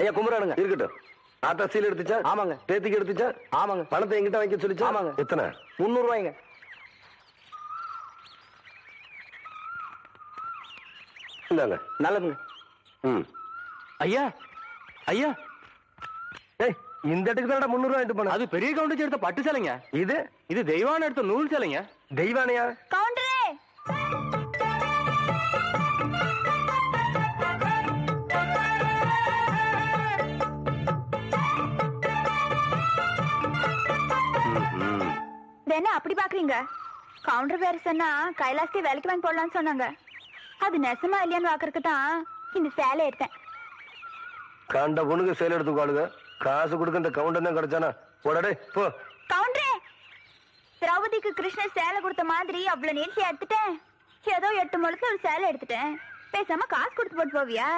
ஐயா கும்பிடானுங்க. இருக்கட்டும். ஆட்டா சீல் எடுத்துச்சா? ஆமாங்க. பேத்திக்கு எடுத்துச்சா? ஆமாங்க. பணத்தை எங்கிட்ட வாங்கி சொல்லிச்சா? ஆமாங்க. எத்தனை? 300 ரூபாய்ங்க. இந்தாங்க. நல்லதுங்க. ம். ஐயா ஐயா, ஏய், இந்த இடத்துக்கு தான் 300 ரூபாய் எடுத்து போன. அது பெரிய கவுண்டர் எடுத்த பட்டு சேலைங்க. இது இது தெய்வான எடுத்த நூல் சேலைங்க. தெய்வானையா? கவுண்டரே, என்ன அப்படி பாக்குறீங்க? கவுண்டர் வேற சொன்னா கைலாசத்தை வேலைக்கு வாங்கி போடலாம்னு சொன்னாங்க. அது நெசமா இல்லையான்னு பாக்குறதுக்கு தான் இந்த சேலை எடுத்தேன். கண்ட பொண்ணுக்கு சேல் எடுத்துக்காளுங்க. காசு கொடுக்க இந்த கவுண்டர் தான் கிடைச்சானா? போடடே போ. கவுண்டரே, திரௌபதிக்கு கிருஷ்ணர் சேலை கொடுத்த மாதிரி அவ்வளவு நீட்சியா எடுத்துட்டேன். ஏதோ 8 முழத்து ஒரு சேலை எடுத்துட்டேன். பேசாம காசு கொடுத்து போட்டு போவியா?